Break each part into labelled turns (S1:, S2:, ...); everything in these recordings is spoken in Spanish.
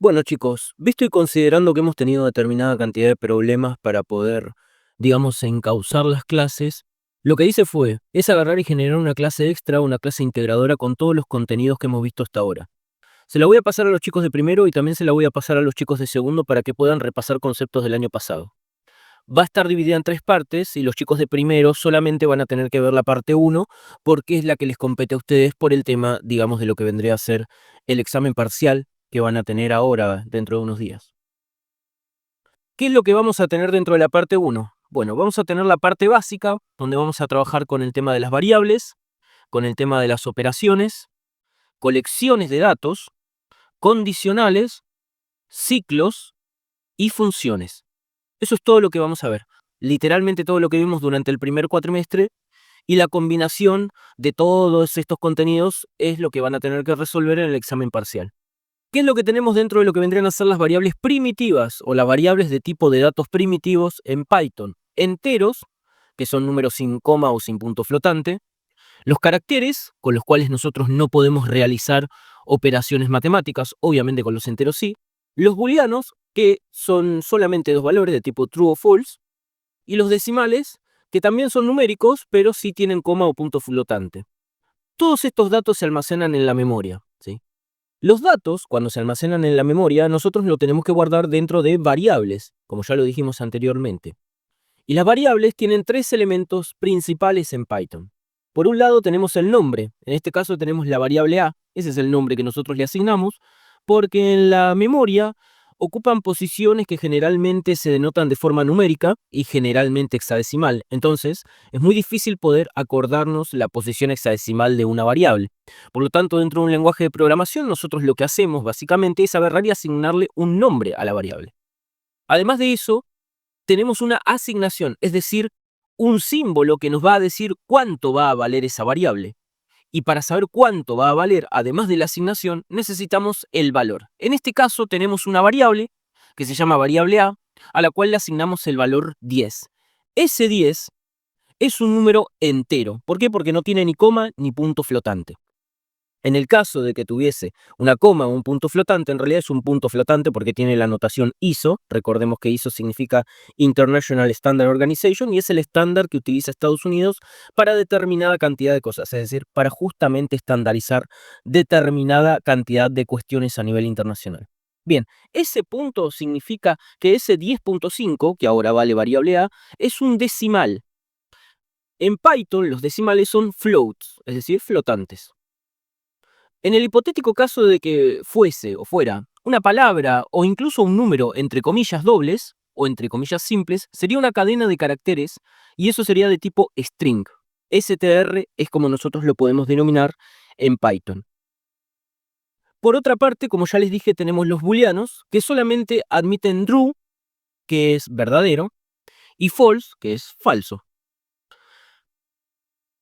S1: Bueno, chicos, visto y considerando que hemos tenido determinada cantidad de problemas para poder, digamos, encauzar las clases, lo que hice es agarrar y generar una clase extra, una clase integradora con todos los contenidos que hemos visto hasta ahora. Se la voy a pasar a los chicos de primero y también se la voy a pasar a los chicos de segundo para que puedan repasar conceptos del año pasado. Va a estar dividida en tres partes y los chicos de primero solamente van a tener que ver la parte uno porque es la que les compete a ustedes por el tema, digamos, de lo que vendría a ser el examen parcial que van a tener ahora dentro de unos días. ¿Qué es lo que vamos a tener dentro de la parte uno? Bueno, vamos a tener la parte básica, donde vamos a trabajar con el tema de las variables, con el tema de las operaciones, colecciones de datos, condicionales, ciclos y funciones. Eso es todo lo que vamos a ver. Literalmente todo lo que vimos durante el primer cuatrimestre, y la combinación de todos estos contenidos es lo que van a tener que resolver en el examen parcial. ¿Qué es lo que tenemos dentro de lo que vendrían a ser las variables primitivas o las variables de tipo de datos primitivos en Python? Enteros, que son números sin coma o sin punto flotante, los caracteres, con los cuales nosotros no podemos realizar operaciones matemáticas, obviamente con los enteros sí, los booleanos, que son solamente dos valores de tipo true o false, y los decimales, que también son numéricos, pero sí tienen coma o punto flotante. Todos estos datos se almacenan en la memoria, ¿sí? Los datos, cuando se almacenan en la memoria, nosotros lo tenemos que guardar dentro de variables, como ya lo dijimos anteriormente. Y las variables tienen tres elementos principales en Python. Por un lado tenemos el nombre, en este caso tenemos la variable a, ese es el nombre que nosotros le asignamos, porque en la memoria ocupan posiciones que generalmente se denotan de forma numérica y generalmente hexadecimal. Entonces, es muy difícil poder acordarnos la posición hexadecimal de una variable. Por lo tanto, dentro de un lenguaje de programación, nosotros lo que hacemos básicamente es agarrar y asignarle un nombre a la variable. Además de eso, tenemos una asignación, es decir, un símbolo que nos va a decir cuánto va a valer esa variable. Y para saber cuánto va a valer, además de la asignación, necesitamos el valor. En este caso tenemos una variable que se llama variable a la cual le asignamos el valor 10. Ese 10 es un número entero. ¿Por qué? Porque no tiene ni coma ni punto flotante. En el caso de que tuviese una coma o un punto flotante, en realidad es un punto flotante porque tiene la notación ISO. Recordemos que ISO significa International Standard Organization y es el estándar que utiliza Estados Unidos para determinada cantidad de cosas, es decir, para justamente estandarizar determinada cantidad de cuestiones a nivel internacional. Bien, ese punto significa que ese 10.5, que ahora vale variable a, es un decimal. En Python los decimales son floats, es decir, flotantes. En el hipotético caso de que fuese o fuera una palabra o incluso un número entre comillas dobles o entre comillas simples, sería una cadena de caracteres y eso sería de tipo string. STR es como nosotros lo podemos denominar en Python. Por otra parte, como ya les dije, tenemos los booleanos que solamente admiten true, que es verdadero, y false, que es falso.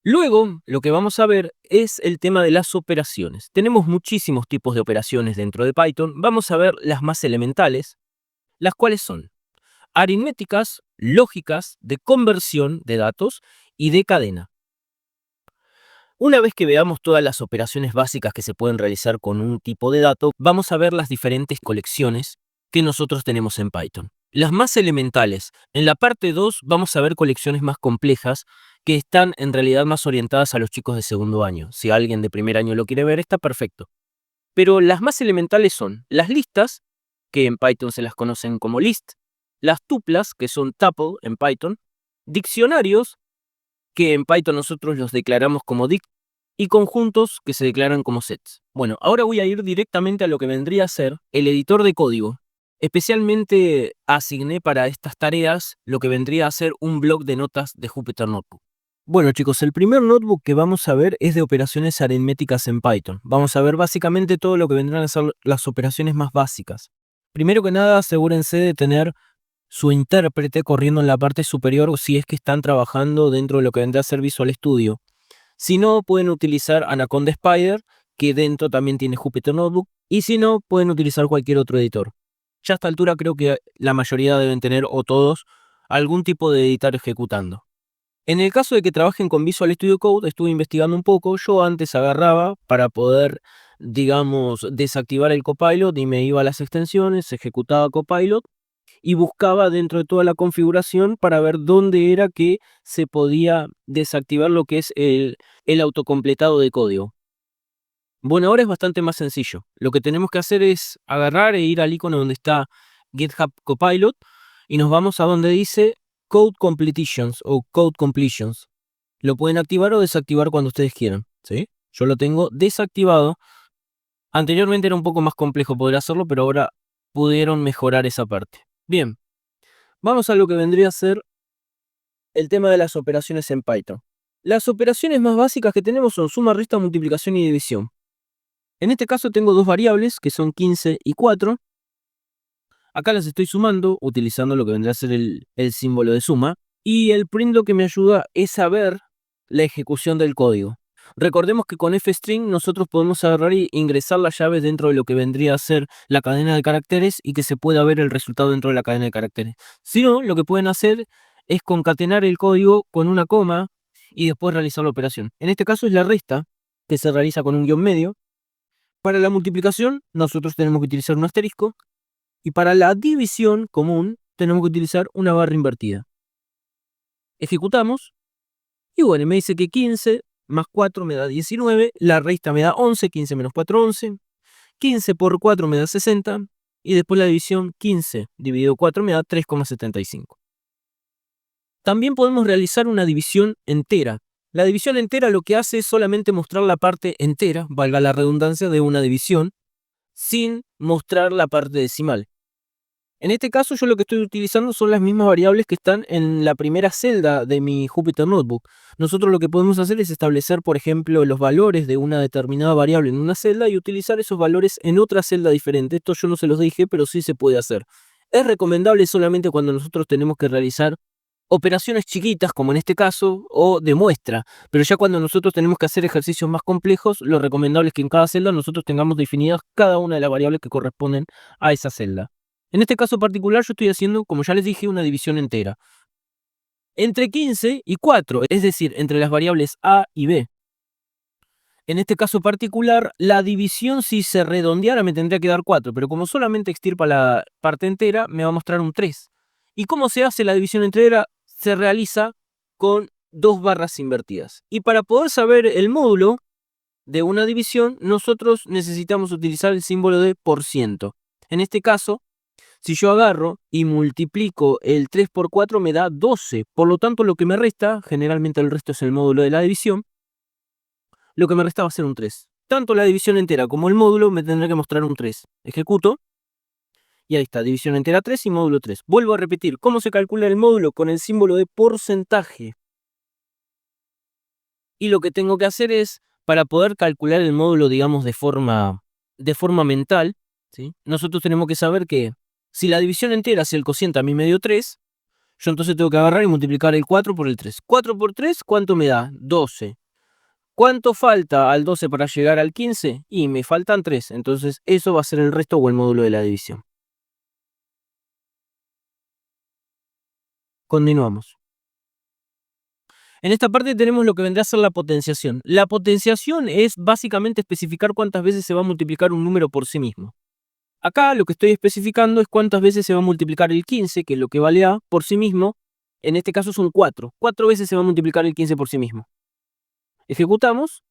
S1: Luego, lo que vamos a ver es el tema de las operaciones. Tenemos muchísimos tipos de operaciones dentro de Python. Vamos a ver las más elementales, las cuales son aritméticas, lógicas, de conversión de datos y de cadena. Una vez que veamos todas las operaciones básicas que se pueden realizar con un tipo de dato, vamos a ver las diferentes colecciones que nosotros tenemos en Python. Las más elementales. En la parte 2 vamos a ver colecciones más complejas que están en realidad más orientadas a los chicos de segundo año. Si alguien de primer año lo quiere ver, está perfecto. Pero las más elementales son las listas, que en Python se las conocen como list, las tuplas, que son tuple en Python, diccionarios, que en Python nosotros los declaramos como dict, y conjuntos que se declaran como sets. Bueno, ahora voy a ir directamente a lo que vendría a ser el editor de código. Especialmente asigné para estas tareas lo que vendría a ser un bloc de notas de Jupyter Notebook. Bueno chicos, el primer notebook que vamos a ver es de operaciones aritméticas en Python. Vamos a ver básicamente todo lo que vendrán a ser las operaciones más básicas. Primero que nada, asegúrense de tener su intérprete corriendo en la parte superior si es que están trabajando dentro de lo que vendrá a ser Visual Studio. Si no, pueden utilizar Anaconda Spider, que dentro también tiene Jupyter Notebook, y si no, pueden utilizar cualquier otro editor. Ya a esta altura creo que la mayoría deben tener, o todos, algún tipo de editor ejecutando. En el caso de que trabajen con Visual Studio Code, estuve investigando un poco. Yo antes agarraba para poder digamos, desactivar el Copilot y me iba a las extensiones, ejecutaba Copilot y buscaba dentro de toda la configuración para ver dónde era que se podía desactivar lo que es el autocompletado de código. Bueno, ahora es bastante más sencillo. Lo que tenemos que hacer es agarrar e ir al icono donde está GitHub Copilot y nos vamos a donde dice Code Completions o Code Completions. Lo pueden activar o desactivar cuando ustedes quieran, ¿sí? Yo lo tengo desactivado. Anteriormente era un poco más complejo poder hacerlo, pero ahora pudieron mejorar esa parte. Bien, vamos a lo que vendría a ser el tema de las operaciones en Python. Las operaciones más básicas que tenemos son suma, resta, multiplicación y división. En este caso tengo dos variables que son 15 y 4. Acá las estoy sumando utilizando lo que vendría a ser el símbolo de suma. Y el print lo que me ayuda es saber la ejecución del código. Recordemos que con fstring nosotros podemos agarrar e ingresar las llaves dentro de lo que vendría a ser la cadena de caracteres y que se pueda ver el resultado dentro de la cadena de caracteres. Si no, lo que pueden hacer es concatenar el código con una coma y después realizar la operación. En este caso es la resta, que se realiza con un guión medio. Para la multiplicación nosotros tenemos que utilizar un asterisco y para la división común tenemos que utilizar una barra invertida. Ejecutamos y bueno, me dice que 15 más 4 me da 19, la resta me da 11, 15 menos 4, 11, 15 por 4 me da 60 y después la división 15 dividido 4 me da 3,75. También podemos realizar una división entera. La división entera lo que hace es solamente mostrar la parte entera, valga la redundancia, de una división, sin mostrar la parte decimal. En este caso yo lo que estoy utilizando son las mismas variables que están en la primera celda de mi Jupyter Notebook. Nosotros lo que podemos hacer es establecer, por ejemplo, los valores de una determinada variable en una celda y utilizar esos valores en otra celda diferente. Esto yo no se los dije, pero sí se puede hacer. Es recomendable solamente cuando nosotros tenemos que realizar operaciones chiquitas, como en este caso, o de muestra. Pero ya cuando nosotros tenemos que hacer ejercicios más complejos, lo recomendable es que en cada celda nosotros tengamos definidas cada una de las variables que corresponden a esa celda. En este caso particular yo estoy haciendo, como ya les dije, una división entera. Entre 15 y 4, es decir, entre las variables A y B. En este caso particular, la división si se redondeara me tendría que dar 4, pero como solamente extirpa la parte entera, me va a mostrar un 3. ¿Y cómo se hace la división entera? Se realiza con dos barras invertidas. Y para poder saber el módulo de una división, nosotros necesitamos utilizar el símbolo de por ciento. En este caso, si yo agarro y multiplico el 3 por 4 me da 12. Por lo tanto, lo que me resta, generalmente el resto es el módulo de la división, lo que me resta va a ser un 3. Tanto la división entera como el módulo me tendrá que mostrar un 3. Ejecuto. Y ahí está, división entera 3 y módulo 3. Vuelvo a repetir, ¿cómo se calcula el módulo? Con el símbolo de porcentaje. Y lo que tengo que hacer es, para poder calcular el módulo, digamos, de forma mental, ¿sí? Nosotros tenemos que saber que si la división entera, si el cociente a mí me dio 3, yo entonces tengo que agarrar y multiplicar el 4 por el 3. 4 por 3, ¿cuánto me da? 12. ¿Cuánto falta al 12 para llegar al 15? Y me faltan 3. Entonces eso va a ser el resto o el módulo de la división. Continuamos. En esta parte tenemos lo que vendrá a ser la potenciación. La potenciación es básicamente especificar cuántas veces se va a multiplicar un número por sí mismo. Acá lo que estoy especificando es cuántas veces se va a multiplicar el 15, que es lo que vale A, por sí mismo. En este caso son 4. 4 veces se va a multiplicar el 15 por sí mismo. Ejecutamos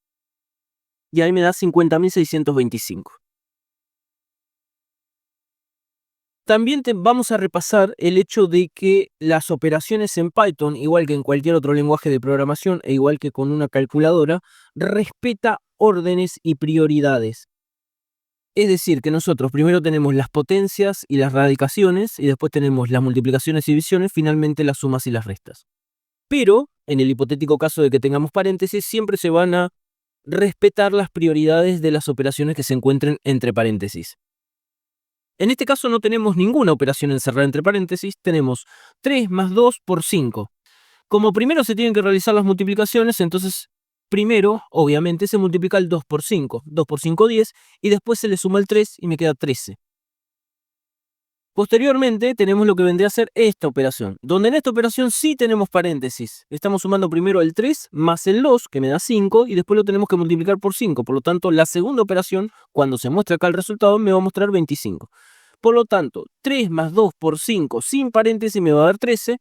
S1: y ahí me da 50.625. También vamos a repasar el hecho de que las operaciones en Python, igual que en cualquier otro lenguaje de programación e igual que con una calculadora, respeta órdenes y prioridades. Es decir, que nosotros primero tenemos las potencias y las radicaciones y después tenemos las multiplicaciones y divisiones, finalmente las sumas y las restas. Pero, en el hipotético caso de que tengamos paréntesis, siempre se van a respetar las prioridades de las operaciones que se encuentren entre paréntesis. En este caso no tenemos ninguna operación encerrada entre paréntesis, tenemos 3 más 2 por 5. Como primero se tienen que realizar las multiplicaciones, entonces primero, obviamente, se multiplica el 2 por 5. 2 por 5, 10, y después se le suma el 3 y me queda 13. Posteriormente tenemos lo que vendría a ser esta operación, donde en esta operación sí tenemos paréntesis. Estamos sumando primero el 3 más el 2, que me da 5, y después lo tenemos que multiplicar por 5. Por lo tanto, la segunda operación, cuando se muestra acá el resultado, me va a mostrar 25. Por lo tanto, 3 más 2 por 5 sin paréntesis me va a dar 13.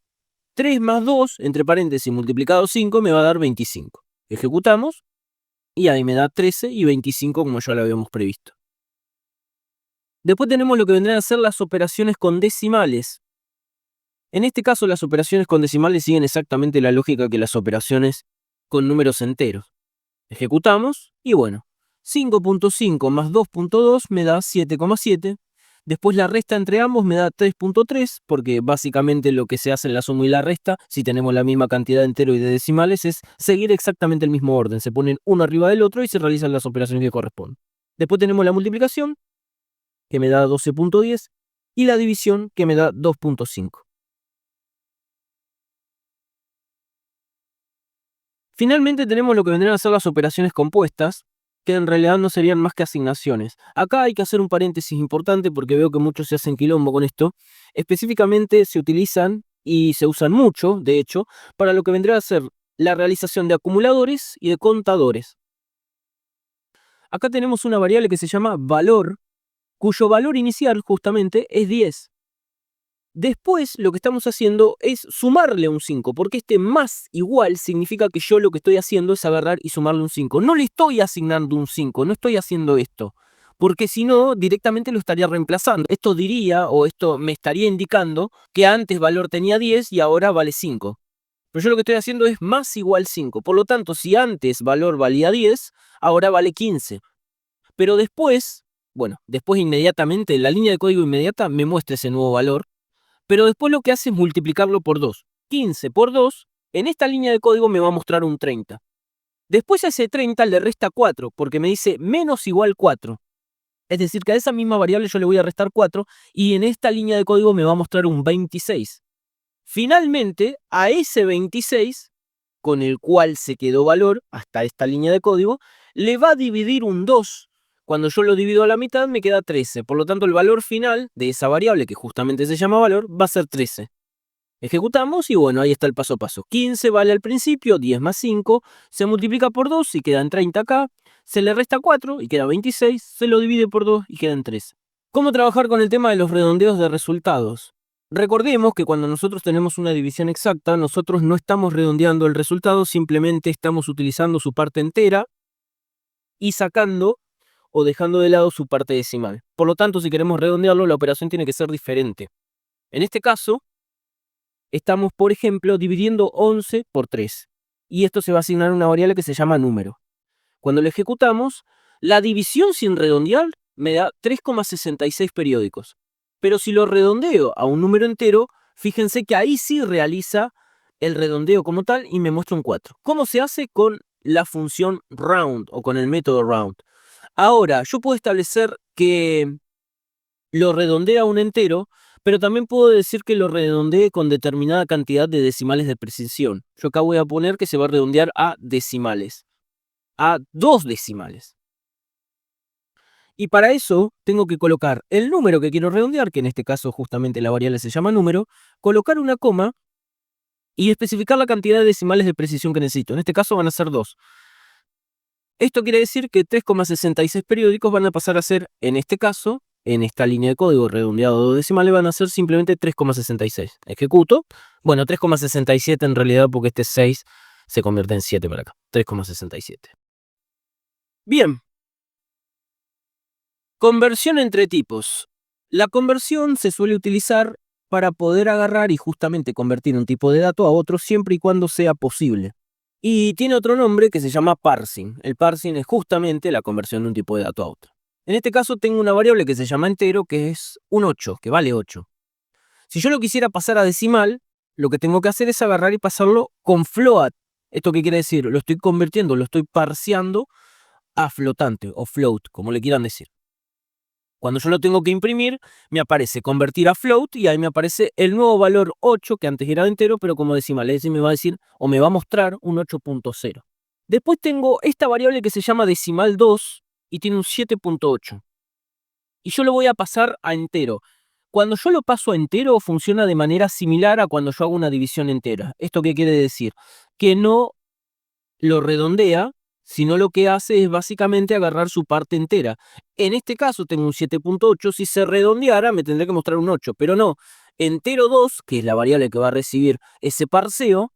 S1: 3 más 2, entre paréntesis, multiplicado 5, me va a dar 25. Ejecutamos, y ahí me da 13 y 25 como ya lo habíamos previsto. Después tenemos lo que vendrían a ser las operaciones con decimales. En este caso, las operaciones con decimales siguen exactamente la lógica que las operaciones con números enteros. Ejecutamos y bueno, 5.5 más 2.2 me da 7,7. Después la resta entre ambos me da 3.3, porque básicamente lo que se hace en la suma y la resta, si tenemos la misma cantidad de enteros y de decimales, es seguir exactamente el mismo orden. Se ponen uno arriba del otro y se realizan las operaciones que corresponden. Después tenemos la multiplicación, que me da 12.10, y la división, que me da 2.5. Finalmente tenemos lo que vendrían a ser las operaciones compuestas, que en realidad no serían más que asignaciones. Acá hay que hacer un paréntesis importante porque veo que muchos se hacen quilombo con esto. Específicamente se utilizan y se usan mucho, de hecho, para lo que vendría a ser la realización de acumuladores y de contadores. Acá tenemos una variable que se llama valor, cuyo valor inicial justamente es 10. Después lo que estamos haciendo es sumarle un 5, porque este más igual significa que yo lo que estoy haciendo es agarrar y sumarle un 5. No le estoy asignando un 5, no estoy haciendo esto, porque si no, directamente lo estaría reemplazando. Esto diría, o esto me estaría indicando, que antes valor tenía 10 y ahora vale 5. Pero yo lo que estoy haciendo es más igual 5. Por lo tanto, si antes valor valía 10, ahora vale 15. Pero después, bueno, después inmediatamente, la línea de código inmediata me muestra ese nuevo valor. Pero después lo que hace es multiplicarlo por 2. 15 por 2, en esta línea de código me va a mostrar un 30. Después a ese 30 le resta 4, porque me dice menos igual 4. Es decir, que a esa misma variable yo le voy a restar 4, y en esta línea de código me va a mostrar un 26. Finalmente, a ese 26, con el cual se quedó valor, hasta esta línea de código, le va a dividir un 2. Cuando yo lo divido a la mitad me queda 13. Por lo tanto, el valor final de esa variable, que justamente se llama valor, va a ser 13. Ejecutamos y bueno, ahí está el paso a paso. 15 vale al principio, 10 más 5, se multiplica por 2 y quedan 30 acá, se le resta 4 y queda 26, se lo divide por 2 y quedan 13. ¿Cómo trabajar con el tema de los redondeos de resultados? Recordemos que cuando nosotros tenemos una división exacta, nosotros no estamos redondeando el resultado, simplemente estamos utilizando su parte entera y sacando o dejando de lado su parte decimal. Por lo tanto, si queremos redondearlo, la operación tiene que ser diferente. En este caso, estamos, por ejemplo, dividiendo 11 por 3. Y esto se va a asignar a una variable que se llama número. Cuando lo ejecutamos, la división sin redondear me da 3,66 periódicos. Pero si lo redondeo a un número entero, fíjense que ahí sí realiza el redondeo como tal y me muestra un 4. ¿Cómo se hace? Con la función round o con el método round. Ahora, yo puedo establecer que lo redondea a un entero, pero también puedo decir que lo redondee con determinada cantidad de decimales de precisión. Yo acá voy a poner que se va a redondear a decimales, a 2 decimales. Y para eso tengo que colocar el número que quiero redondear, que en este caso justamente la variable se llama número, colocar una coma y especificar la cantidad de decimales de precisión que necesito. En este caso van a ser 2. Esto quiere decir que 3,66 periódicos van a pasar a ser, en este caso, en esta línea de código redondeado a 2 decimales, van a ser simplemente 3,66. Ejecuto. Bueno, 3,67 en realidad porque este 6 se convierte en 7 para acá. 3,67. Bien. Conversión entre tipos. La conversión se suele utilizar para poder agarrar y justamente convertir un tipo de dato a otro siempre y cuando sea posible. Y tiene otro nombre que se llama parsing. El parsing es justamente la conversión de un tipo de dato a otro. En este caso tengo una variable que se llama entero, que es un 8, que vale 8. Si yo lo quisiera pasar a decimal, lo que tengo que hacer es agarrar y pasarlo con float. ¿Esto qué quiere decir? Lo estoy convirtiendo, lo estoy parseando a flotante o float, como le quieran decir. Cuando yo lo tengo que imprimir, me aparece convertir a float y ahí me aparece el nuevo valor 8, que antes era de entero, pero como decimal. Es decir, me va a decir o me va a mostrar un 8.0. Después tengo esta variable que se llama decimal 2 y tiene un 7.8. Y yo lo voy a pasar a entero. Cuando yo lo paso a entero, funciona de manera similar a cuando yo hago una división entera. ¿Esto qué quiere decir? Que no lo redondea, sino lo que hace es básicamente agarrar su parte entera. En este caso tengo un 7.8, si se redondeara me tendría que mostrar un 8, pero no. Entero 2, que es la variable que va a recibir ese parseo,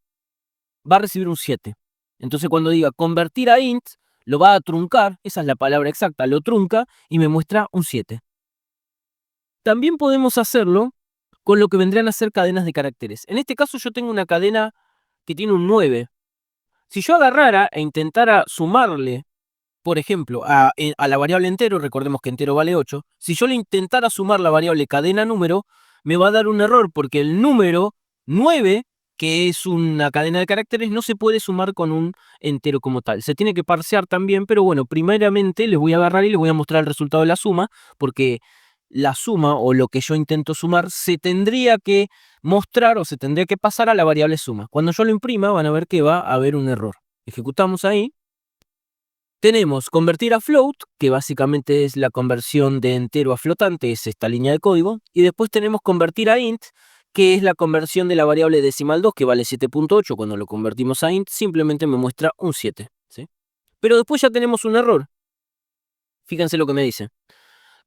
S1: va a recibir un 7. Entonces cuando diga convertir a int, lo va a truncar, esa es la palabra exacta, lo trunca y me muestra un 7. También podemos hacerlo con lo que vendrían a ser cadenas de caracteres. En este caso yo tengo una cadena que tiene un 9. Si yo agarrara e intentara sumarle, por ejemplo, a la variable entero, recordemos que entero vale 8, si yo le intentara sumar la variable cadena número, me va a dar un error porque el número 9, que es una cadena de caracteres, no se puede sumar con un entero como tal. Se tiene que parsear también, pero bueno, primeramente les voy a agarrar y les voy a mostrar el resultado de la suma, porque la suma o lo que yo intento sumar se tendría que mostrar o se tendría que pasar a la variable suma. Cuando yo lo imprima van a ver que va a haber un error. Ejecutamos ahí. Tenemos convertir a float, que básicamente es la conversión de entero a flotante, es esta línea de código. Y después tenemos convertir a int, que es la conversión de la variable decimal 2, que vale 7.8. Cuando lo convertimos a int, simplemente me muestra un 7. ¿Sí? Pero después ya tenemos un error. Fíjense lo que me dice.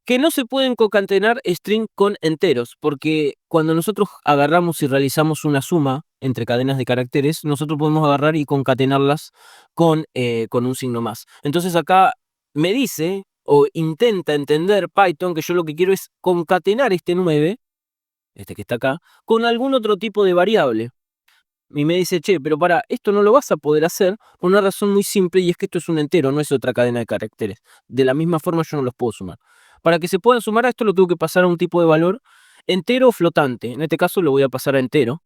S1: Que no se pueden concatenar string con enteros, porque cuando nosotros agarramos y realizamos una suma entre cadenas de caracteres, nosotros podemos agarrar y concatenarlas con un signo más. Entonces acá me dice o intenta entender Python que yo lo que quiero es concatenar este 9, este que está acá, con algún otro tipo de variable. Y me dice, che, pero para, esto no lo vas a poder hacer por una razón muy simple, y es que esto es un entero, no es otra cadena de caracteres. De la misma forma yo no los puedo sumar. Para que se puedan sumar a esto lo tengo que pasar a un tipo de valor entero o flotante. En este caso lo voy a pasar a entero.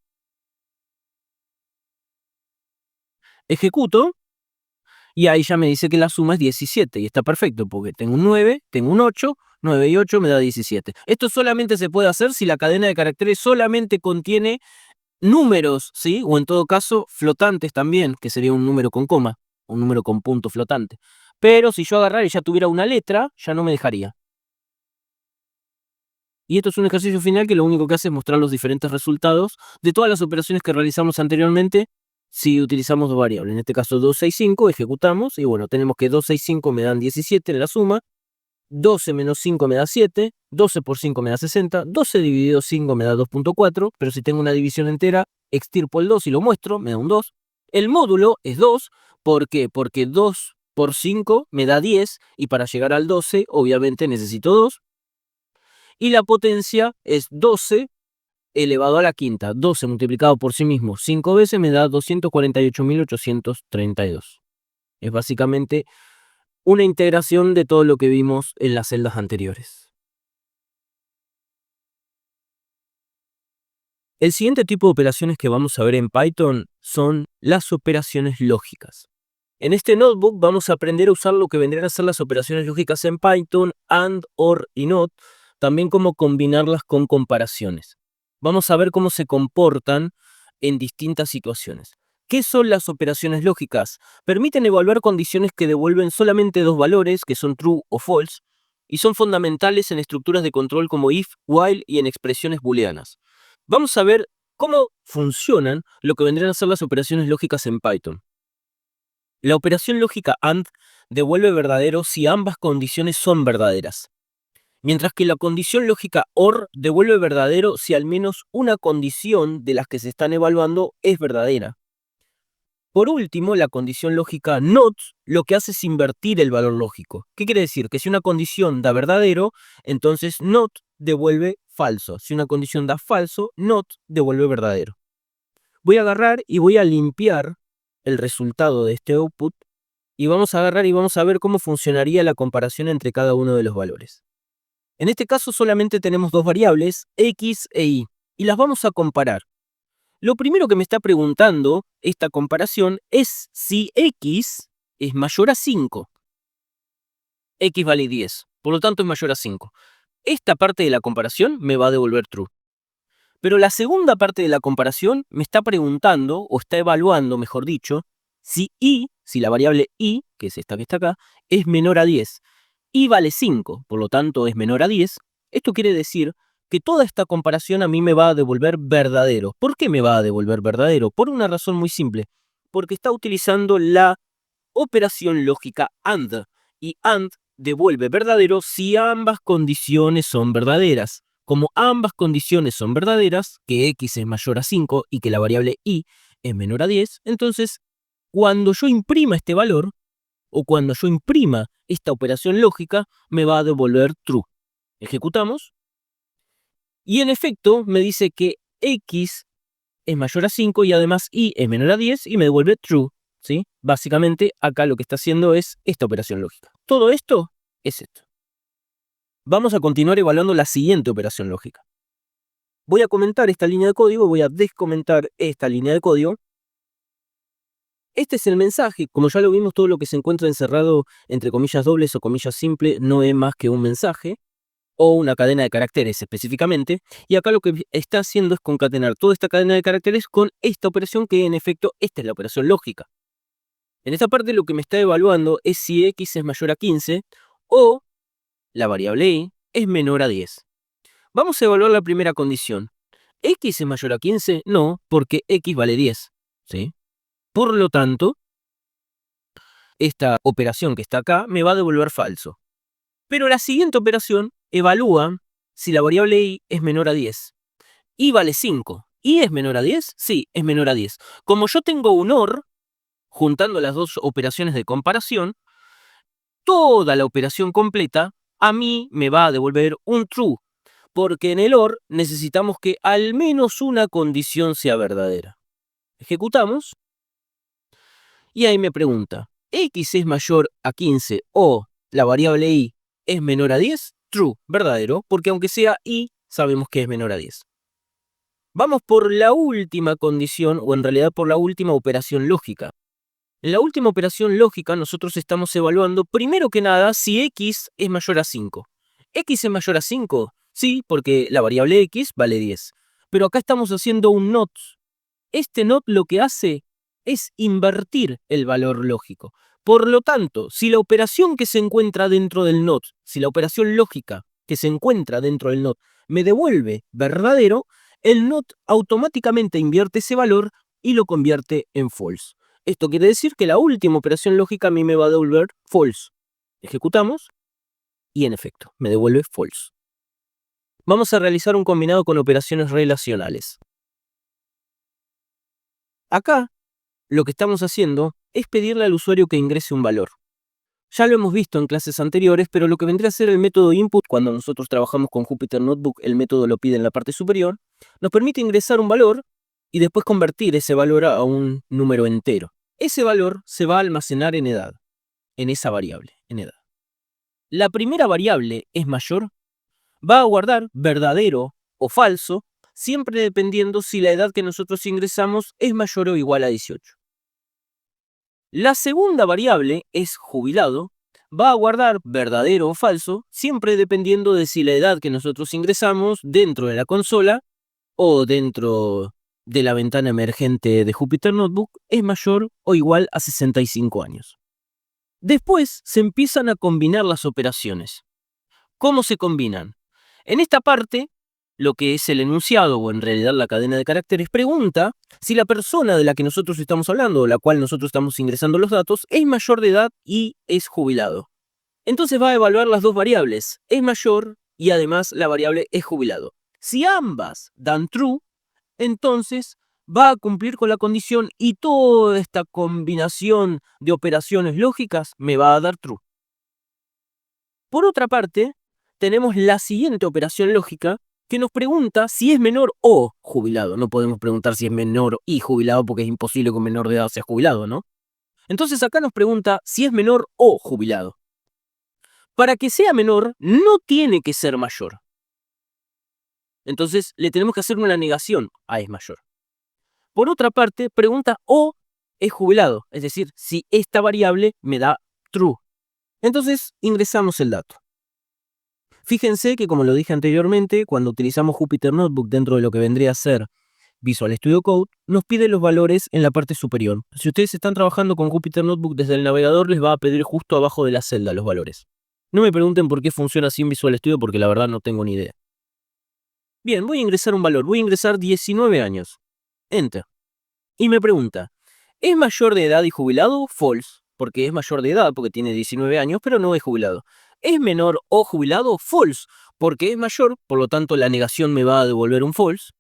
S1: Ejecuto y ahí ya me dice que la suma es 17 y está perfecto porque tengo un 9, tengo un 8, 9 y 8 me da 17. Esto solamente se puede hacer si la cadena de caracteres solamente contiene números, ¿sí? O en todo caso, flotantes también, que sería un número con coma, un número con punto flotante. Pero si yo agarrara y ya tuviera una letra, ya no me dejaría. Y esto es un ejercicio final que lo único que hace es mostrar los diferentes resultados de todas las operaciones que realizamos anteriormente si utilizamos dos variables. En este caso 265, ejecutamos y bueno, tenemos que 265 me dan 17 en la suma, 12 menos 5 me da 7, 12 por 5 me da 60, 12 dividido 5 me da 2.4, pero si tengo una división entera, extirpo el 2 y lo muestro, me da un 2. El módulo es 2, ¿por qué? Porque 2 por 5 me da 10 y para llegar al 12 obviamente necesito 2. Y la potencia es 12 elevado a la quinta. 12 multiplicado por sí mismo 5 veces me da 248.832. Es básicamente una integración de todo lo que vimos en las celdas anteriores. El siguiente tipo de operaciones que vamos a ver en Python son las operaciones lógicas. En este notebook vamos a aprender a usar lo que vendrían a ser las operaciones lógicas en Python, AND, OR y NOT, también cómo combinarlas con comparaciones. Vamos a ver cómo se comportan en distintas situaciones. ¿Qué son las operaciones lógicas? Permiten evaluar condiciones que devuelven solamente dos valores, que son true o false, y son fundamentales en estructuras de control como if, while y en expresiones booleanas. Vamos a ver cómo funcionan lo que vendrían a ser las operaciones lógicas en Python. La operación lógica AND devuelve verdadero si ambas condiciones son verdaderas, mientras que la condición lógica OR devuelve verdadero si al menos una condición de las que se están evaluando es verdadera. Por último, la condición lógica NOT lo que hace es invertir el valor lógico. ¿Qué quiere decir? Que si una condición da verdadero, entonces NOT devuelve falso. Si una condición da falso, NOT devuelve verdadero. Voy a agarrar y voy a limpiar el resultado de este output y vamos a agarrar y vamos a ver cómo funcionaría la comparación entre cada uno de los valores. En este caso solamente tenemos dos variables, x e y las vamos a comparar. Lo primero que me está preguntando esta comparación es si x es mayor a 5. X vale 10, por lo tanto es mayor a 5. Esta parte de la comparación me va a devolver true. Pero la segunda parte de la comparación me está preguntando, o está evaluando, mejor dicho, si y, si la variable y, que es esta que está acá, es menor a 10. Y vale 5, por lo tanto es menor a 10. Esto quiere decir que toda esta comparación a mí me va a devolver verdadero. ¿Por qué me va a devolver verdadero? Por una razón muy simple. Porque está utilizando la operación lógica AND. Y AND devuelve verdadero si ambas condiciones son verdaderas. Como ambas condiciones son verdaderas, que x es mayor a 5 y que la variable y es menor a 10, entonces cuando yo imprima este valor, o cuando yo imprima esta operación lógica, me va a devolver true. Ejecutamos. Y en efecto me dice que x es mayor a 5 y además y es menor a 10 y me devuelve true. ¿Sí? Básicamente acá lo que está haciendo es esta operación lógica. Todo esto es esto. Vamos a continuar evaluando la siguiente operación lógica. Voy a comentar esta línea de código, voy a descomentar esta línea de código. Este es el mensaje. Como ya lo vimos, todo lo que se encuentra encerrado entre comillas dobles o comillas simples no es más que un mensaje o una cadena de caracteres específicamente. Y acá lo que está haciendo es concatenar toda esta cadena de caracteres con esta operación que en efecto esta es la operación lógica. En esta parte lo que me está evaluando es si x es mayor a 15 o la variable y es menor a 10. Vamos a evaluar la primera condición. ¿X es mayor a 15? No, porque x vale 10. ¿Sí? Por lo tanto, esta operación que está acá me va a devolver falso. Pero la siguiente operación evalúa si la variable y es menor a 10. Y vale 5. ¿Y es menor a 10? Sí, es menor a 10. Como yo tengo un OR, juntando las dos operaciones de comparación, toda la operación completa a mí me va a devolver un true, porque en el OR necesitamos que al menos una condición sea verdadera. Ejecutamos y ahí me pregunta, ¿x es mayor a 15 o la variable y es menor a 10? True, verdadero, porque aunque sea y, sabemos que es menor a 10. Vamos por la última condición, o en realidad por la última operación lógica. En la última operación lógica nosotros estamos evaluando primero que nada si x es mayor a 5. ¿X es mayor a 5? Sí, porque la variable x vale 10. Pero acá estamos haciendo un NOT. Este NOT lo que hace es invertir el valor lógico. Por lo tanto, si la operación que se encuentra dentro del NOT, si la operación lógica que se encuentra dentro del NOT me devuelve verdadero, el NOT automáticamente invierte ese valor y lo convierte en false. Esto quiere decir que la última operación lógica a mí me va a devolver false. Ejecutamos y en efecto, me devuelve false. Vamos a realizar un combinado con operaciones relacionales. Acá, lo que estamos haciendo es pedirle al usuario que ingrese un valor. Ya lo hemos visto en clases anteriores, pero lo que vendría a ser el método input, cuando nosotros trabajamos con Jupyter Notebook, el método lo pide en la parte superior, nos permite ingresar un valor y después convertir ese valor a un número entero. Ese valor se va a almacenar en edad, en esa variable, en edad. La primera variable es mayor, va a guardar verdadero o falso, siempre dependiendo si la edad que nosotros ingresamos es mayor o igual a 18. La segunda variable es jubilado, va a guardar verdadero o falso, siempre dependiendo de si la edad que nosotros ingresamos dentro de la consola o dentro de la ventana emergente de Jupyter Notebook es mayor o igual a 65 años. Después se empiezan a combinar las operaciones. ¿Cómo se combinan? En esta parte, lo que es el enunciado o en realidad la cadena de caracteres pregunta si la persona de la que nosotros estamos hablando o la cual nosotros estamos ingresando los datos es mayor de edad y es jubilado. Entonces va a evaluar las dos variables, es mayor y además la variable es jubilado. Si ambas dan true, entonces va a cumplir con la condición y toda esta combinación de operaciones lógicas me va a dar true. Por otra parte, tenemos la siguiente operación lógica que nos pregunta si es menor o jubilado. No podemos preguntar si es menor y jubilado porque es imposible que un menor de edad sea jubilado, ¿no? Entonces acá nos pregunta si es menor o jubilado. Para que sea menor, no tiene que ser mayor. Entonces le tenemos que hacer una negación a es mayor. Por otra parte, pregunta o es jubilado, es decir, si esta variable me da true. Entonces ingresamos el dato. Fíjense que, como lo dije anteriormente, cuando utilizamos Jupyter Notebook dentro de lo que vendría a ser Visual Studio Code, nos pide los valores en la parte superior. Si ustedes están trabajando con Jupyter Notebook desde el navegador, les va a pedir justo abajo de la celda los valores. No me pregunten por qué funciona así en Visual Studio, porque la verdad no tengo ni idea. Bien, voy a ingresar un valor, voy a ingresar 19 años. Enter. Y me pregunta, ¿es mayor de edad y jubilado? False, porque es mayor de edad, porque tiene 19 años, pero no es jubilado. ¿Es menor o jubilado? False, porque es mayor, por lo tanto la negación me va a devolver un false.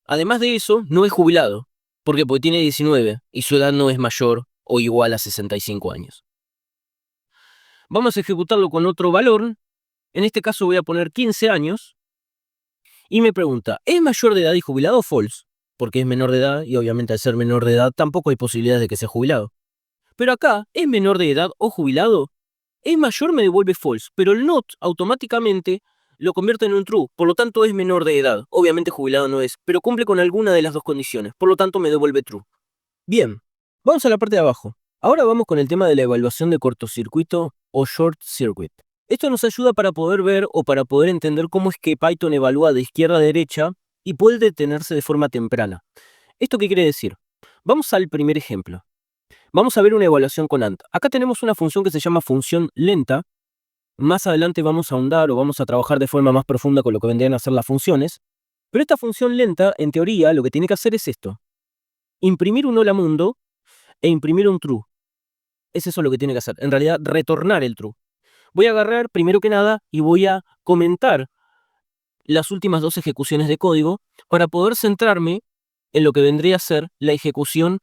S1: Además de eso, no es jubilado, porque tiene 19 y su edad no es mayor o igual a 65 años. Vamos a ejecutarlo con otro valor, en este caso voy a poner 15 años, y me pregunta, ¿es mayor de edad y jubilado? False, porque es menor de edad y obviamente al ser menor de edad tampoco hay posibilidades de que sea jubilado. Pero acá, ¿es menor de edad o jubilado? Es mayor me devuelve false, pero el not automáticamente lo convierte en un true, por lo tanto es menor de edad. Obviamente jubilado no es, pero cumple con alguna de las dos condiciones, por lo tanto me devuelve true. Bien, vamos a la parte de abajo. Ahora vamos con el tema de la evaluación de cortocircuito o short circuit. Esto nos ayuda para poder ver o para poder entender cómo es que Python evalúa de izquierda a derecha y puede detenerse de forma temprana. ¿Esto qué quiere decir? Vamos al primer ejemplo. Vamos a ver una evaluación con AND. Acá tenemos una función que se llama función lenta. Más adelante vamos a ahondar o vamos a trabajar de forma más profunda con lo que vendrían a ser las funciones. Pero esta función lenta, en teoría, lo que tiene que hacer es esto. Imprimir un hola mundo e imprimir un true. Es eso lo que tiene que hacer. En realidad, retornar el true. Voy a agarrar, primero que nada, y voy a comentar las últimas dos ejecuciones de código para poder centrarme en lo que vendría a ser la ejecución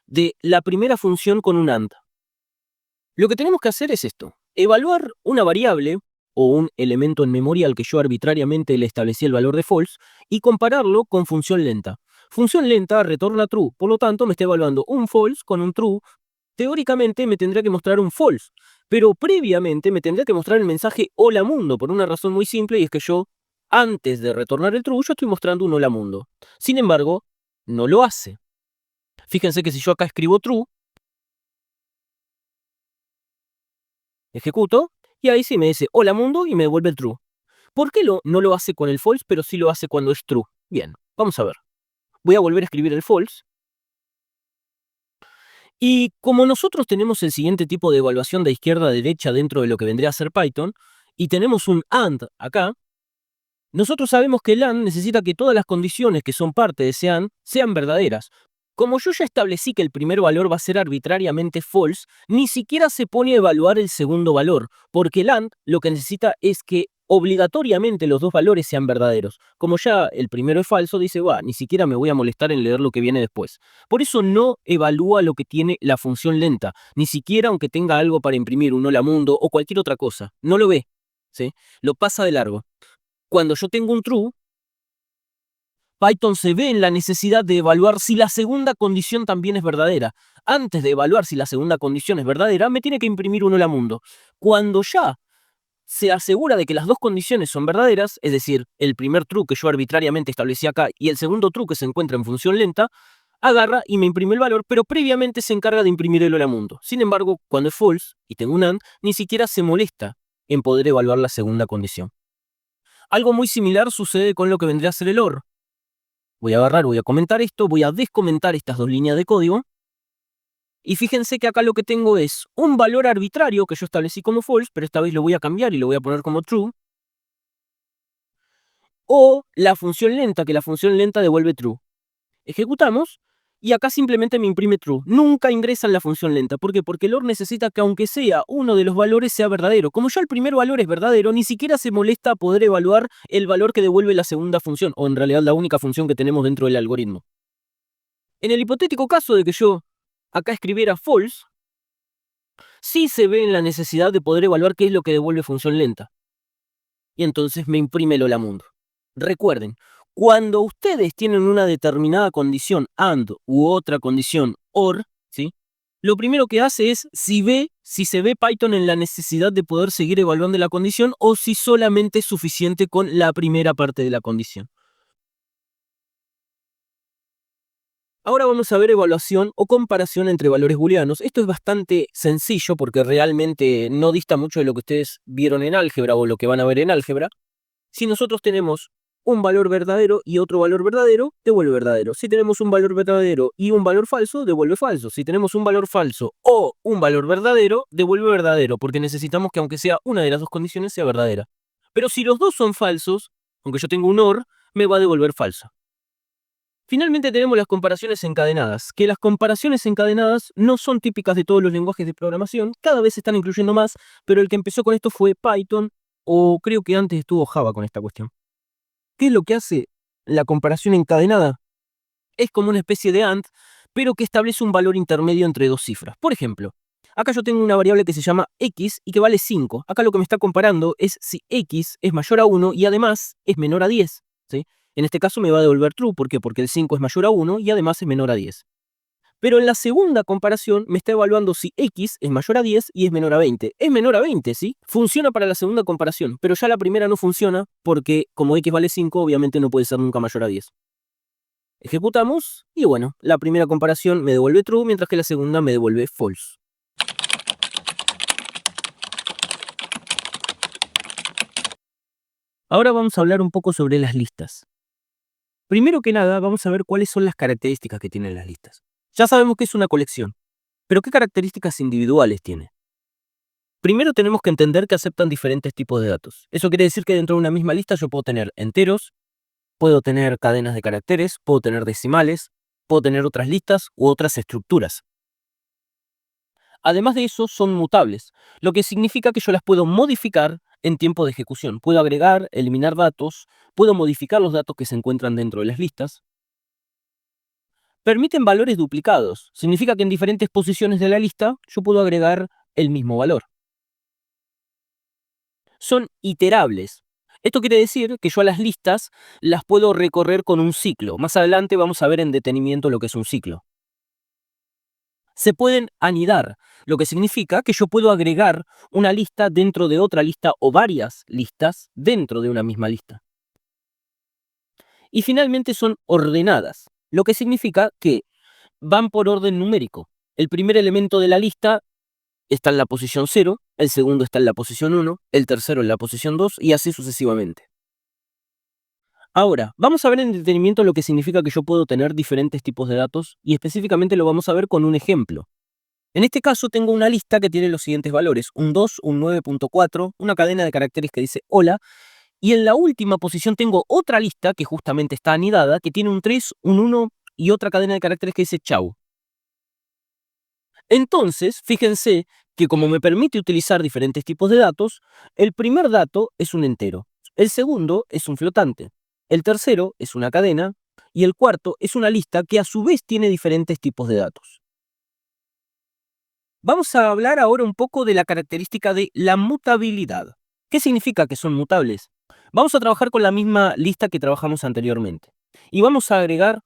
S1: de la primera función con un AND. Lo que tenemos que hacer es esto. Evaluar una variable o un elemento en memoria al que yo arbitrariamente le establecí el valor de false y compararlo con función lenta. Función lenta retorna true, por lo tanto me está evaluando un false con un true. Teóricamente me tendría que mostrar un false, pero previamente me tendría que mostrar el mensaje hola mundo por una razón muy simple y es que yo, antes de retornar el true, yo estoy mostrando un hola mundo. Sin embargo, no lo hace. Fíjense que si yo acá escribo true, ejecuto, y ahí sí me dice hola mundo y me devuelve el true. ¿Por qué no lo hace con el false, pero sí lo hace cuando es true? Bien, vamos a ver. Voy a volver a escribir el false. Y como nosotros tenemos el siguiente tipo de evaluación de izquierda a derecha dentro de lo que vendría a ser Python, y tenemos un AND acá, nosotros sabemos que el AND necesita que todas las condiciones que son parte de ese AND sean verdaderas. Como yo ya establecí que el primer valor va a ser arbitrariamente false, ni siquiera se pone a evaluar el segundo valor, porque el AND lo que necesita es que obligatoriamente los dos valores sean verdaderos. Como ya el primero es falso, dice, ni siquiera me voy a molestar en leer lo que viene después. Por eso no evalúa lo que tiene la función lenta, ni siquiera aunque tenga algo para imprimir, un hola mundo o cualquier otra cosa. No lo ve, ¿sí? Lo pasa de largo. Cuando yo tengo un true, Python se ve en la necesidad de evaluar si la segunda condición también es verdadera. Antes de evaluar si la segunda condición es verdadera, me tiene que imprimir un hola mundo. Cuando ya se asegura de que las dos condiciones son verdaderas, es decir, el primer true que yo arbitrariamente establecí acá y el segundo true que se encuentra en función lenta, agarra y me imprime el valor, pero previamente se encarga de imprimir el hola mundo. Sin embargo, cuando es false y tengo un AND, ni siquiera se molesta en poder evaluar la segunda condición. Algo muy similar sucede con lo que vendría a ser el OR. Voy a agarrar, voy a comentar esto, voy a descomentar estas dos líneas de código. Y fíjense que acá lo que tengo es un valor arbitrario que yo establecí como false, pero esta vez lo voy a cambiar y lo voy a poner como true. O la función lenta, que la función lenta devuelve true. Ejecutamos y acá simplemente me imprime true. Nunca ingresa en la función lenta. ¿Por qué? Porque el OR necesita que aunque sea uno de los valores sea verdadero. Como ya el primer valor es verdadero, ni siquiera se molesta a poder evaluar el valor que devuelve la segunda función, o en realidad la única función que tenemos dentro del algoritmo. En el hipotético caso de que yo acá escribiera false, sí se ve en la necesidad de poder evaluar qué es lo que devuelve función lenta. Y entonces me imprime el hola mundo. Recuerden, cuando ustedes tienen una determinada condición AND u otra condición OR, ¿sí? Lo primero que hace es si se ve Python en la necesidad de poder seguir evaluando la condición o si solamente es suficiente con la primera parte de la condición. Ahora vamos a ver evaluación o comparación entre valores booleanos. Esto es bastante sencillo porque realmente no dista mucho de lo que ustedes vieron en álgebra o lo que van a ver en álgebra. Si nosotros tenemos un valor verdadero y otro valor verdadero, devuelve verdadero. Si tenemos un valor verdadero y un valor falso, devuelve falso. Si tenemos un valor falso o un valor verdadero, devuelve verdadero, porque necesitamos que aunque sea una de las dos condiciones sea verdadera. Pero si los dos son falsos, aunque yo tengo un OR, me va a devolver falsa. Finalmente tenemos las comparaciones encadenadas, que las comparaciones encadenadas no son típicas de todos los lenguajes de programación, cada vez se están incluyendo más, pero el que empezó con esto fue Python, o creo que antes estuvo Java con esta cuestión. ¿Qué es lo que hace la comparación encadenada? Es como una especie de AND, pero que establece un valor intermedio entre dos cifras. Por ejemplo, acá yo tengo una variable que se llama x y que vale 5. Acá lo que me está comparando es si x es mayor a 1 y además es menor a 10. ¿Sí? En este caso me va a devolver true. ¿Por qué? Porque el 5 es mayor a 1 y además es menor a 10. Pero en la segunda comparación me está evaluando si x es mayor a 10 y es menor a 20. Es menor a 20, ¿sí? Funciona para la segunda comparación, pero ya la primera no funciona porque como x vale 5, obviamente no puede ser nunca mayor a 10. Ejecutamos y bueno, la primera comparación me devuelve true, mientras que la segunda me devuelve false. Ahora vamos a hablar un poco sobre las listas. Primero que nada, vamos a ver cuáles son las características que tienen las listas. Ya sabemos que es una colección, pero ¿qué características individuales tiene? Primero tenemos que entender que aceptan diferentes tipos de datos. Eso quiere decir que dentro de una misma lista yo puedo tener enteros, puedo tener cadenas de caracteres, puedo tener decimales, puedo tener otras listas u otras estructuras. Además de eso, son mutables, lo que significa que yo las puedo modificar en tiempo de ejecución. Puedo agregar, eliminar datos, puedo modificar los datos que se encuentran dentro de las listas. Permiten valores duplicados. Significa que en diferentes posiciones de la lista yo puedo agregar el mismo valor. Son iterables. Esto quiere decir que yo a las listas las puedo recorrer con un ciclo. Más adelante vamos a ver en detenimiento lo que es un ciclo. Se pueden anidar, lo que significa que yo puedo agregar una lista dentro de otra lista o varias listas dentro de una misma lista. Y finalmente son ordenadas, lo que significa que van por orden numérico. El primer elemento de la lista está en la posición 0, el segundo está en la posición 1, el tercero en la posición 2 y así sucesivamente. Ahora, vamos a ver en detenimiento lo que significa que yo puedo tener diferentes tipos de datos y específicamente lo vamos a ver con un ejemplo. En este caso tengo una lista que tiene los siguientes valores, un 2, un 9.4, una cadena de caracteres que dice hola, y en la última posición tengo otra lista que justamente está anidada, que tiene un 3, un 1 y otra cadena de caracteres que dice chau. Entonces, fíjense que como me permite utilizar diferentes tipos de datos, el primer dato es un entero, el segundo es un flotante, el tercero es una cadena y el cuarto es una lista que a su vez tiene diferentes tipos de datos. Vamos a hablar ahora un poco de la característica de la mutabilidad. ¿Qué significa que son mutables? Vamos a trabajar con la misma lista que trabajamos anteriormente y vamos a agregar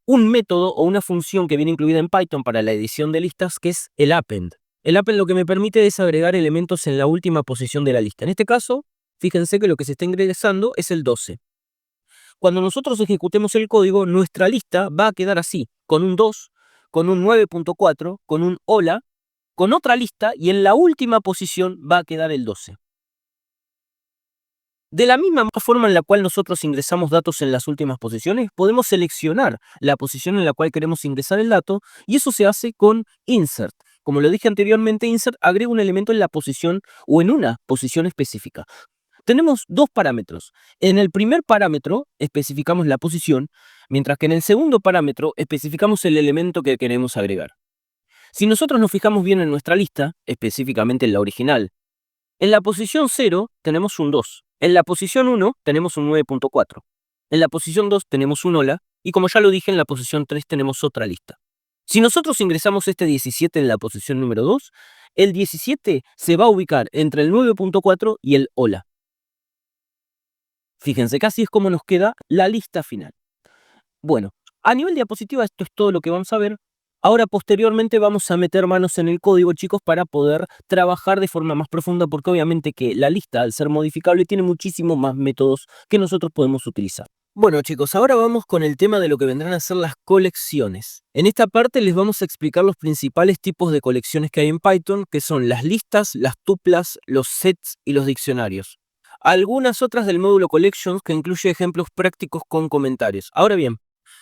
S1: un método o una función que viene incluida en Python para la edición de listas, que es el append. El append lo que me permite es agregar elementos en la última posición de la lista. En este caso, fíjense que lo que se está ingresando es el 12. Cuando nosotros ejecutemos el código, nuestra lista va a quedar así, con un 2, con un 9.4, con un hola, con otra lista y en la última posición va a quedar el 12. De la misma forma en la cual nosotros ingresamos datos en las últimas posiciones, podemos seleccionar la posición en la cual queremos ingresar el dato y eso se hace con insert. Como lo dije anteriormente, insert agrega un elemento en la posición o en una posición específica. Tenemos dos parámetros. En el primer parámetro especificamos la posición, mientras que en el segundo parámetro especificamos el elemento que queremos agregar. Si nosotros nos fijamos bien en nuestra lista, específicamente en la original, en la posición 0 tenemos un 2, en la posición 1 tenemos un 9.4, en la posición 2 tenemos un hola, y como ya lo dije, en la posición 3 tenemos otra lista. Si nosotros ingresamos este 17 en la posición número 2, el 17 se va a ubicar entre el 9.4 y el hola. Fíjense que así es como nos queda la lista final. Bueno, a nivel diapositiva esto es todo lo que vamos a ver. Ahora posteriormente vamos a meter manos en el código, chicos, para poder trabajar de forma más profunda, porque obviamente que la lista, al ser modificable, tiene muchísimos más métodos que nosotros podemos utilizar. Bueno, chicos, ahora vamos con el tema de lo que vendrán a ser las colecciones. En esta parte les vamos a explicar los principales tipos de colecciones que hay en Python, que son las listas, las tuplas, los sets y los diccionarios. Algunas otras del módulo Collections que incluye ejemplos prácticos con comentarios. Ahora bien,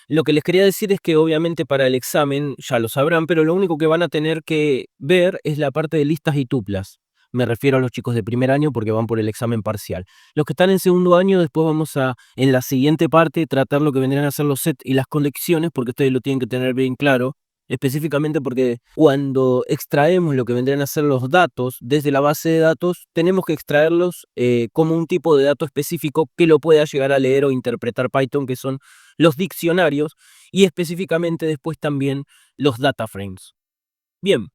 S1: lo que les quería decir es que obviamente para el examen ya lo sabrán, pero lo único que van a tener que ver es la parte de listas y tuplas. Me refiero a los chicos de primer año porque van por el examen parcial. Los que están en segundo año, después vamos a, en la siguiente parte, tratar lo que vendrían a ser los sets y las conexiones, porque ustedes lo tienen que tener bien claro, específicamente porque cuando extraemos lo que vendrían a ser los datos desde la base de datos, tenemos que extraerlos como un tipo de dato específico que lo pueda llegar a leer o interpretar Python, que son los diccionarios, y específicamente después también los data frames. Bien,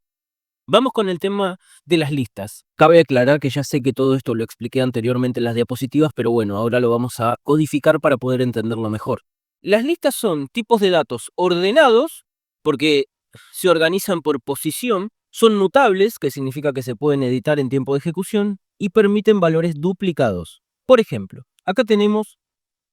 S1: vamos con el tema de las listas. Cabe aclarar que ya sé que todo esto lo expliqué anteriormente en las diapositivas, pero bueno, ahora lo vamos a codificar para poder entenderlo mejor. Las listas son tipos de datos ordenados, porque se organizan por posición, son mutables, que significa que se pueden editar en tiempo de ejecución, y permiten valores duplicados. Por ejemplo, acá tenemos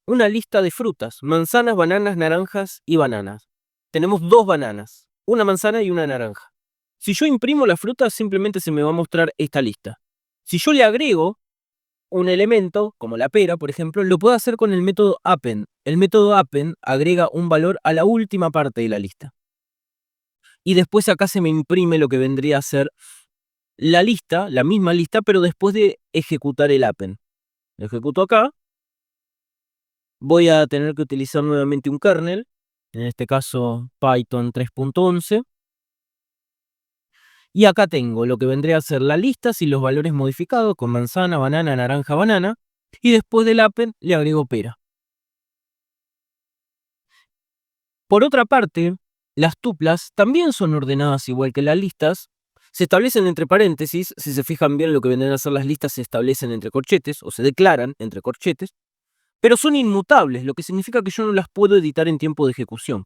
S1: una lista de frutas: manzanas, bananas, naranjas y bananas. Tenemos 2 bananas, una manzana y una naranja. Si yo imprimo la fruta, simplemente se me va a mostrar esta lista. Si yo le agrego un elemento, como la pera, por ejemplo, lo puedo hacer con el método append. El método append agrega un valor a la última parte de la lista. Y después acá se me imprime lo que vendría a ser la lista, la misma lista, pero después de ejecutar el append. Lo ejecuto acá. Voy a tener que utilizar nuevamente un kernel, en este caso Python 3.11. Y acá tengo lo que vendría a ser la lista sin los valores modificados, con manzana, banana, naranja, banana. Y después del append le agrego pera. Por otra parte, las tuplas también son ordenadas igual que las listas. Se establecen entre paréntesis. Si se fijan bien, lo que vendrían a ser las listas se establecen entre corchetes o se declaran entre corchetes. Pero son inmutables, lo que significa que yo no las puedo editar en tiempo de ejecución.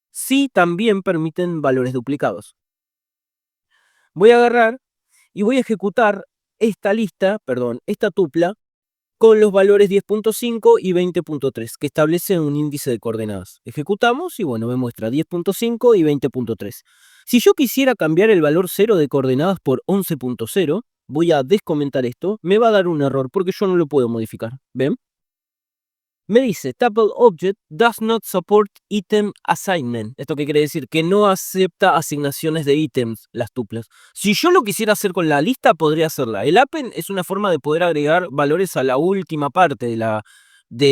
S1: Sí, también permiten valores duplicados. Voy a agarrar y voy a ejecutar esta tupla, con los valores 10.5 y 20.3, que establecen un índice de coordenadas. Ejecutamos y bueno, me muestra 10.5 y 20.3. Si yo quisiera cambiar el valor 0 de coordenadas por 11.0, voy a descomentar esto, me va a dar un error porque yo no lo puedo modificar. ¿Ven? Me dice, Tuple Object does not support item assignment. ¿Esto qué quiere decir? Que no acepta asignaciones de ítems, las tuplas. Si yo lo quisiera hacer con la lista, podría hacerla. El append es una forma de poder agregar valores a la última parte de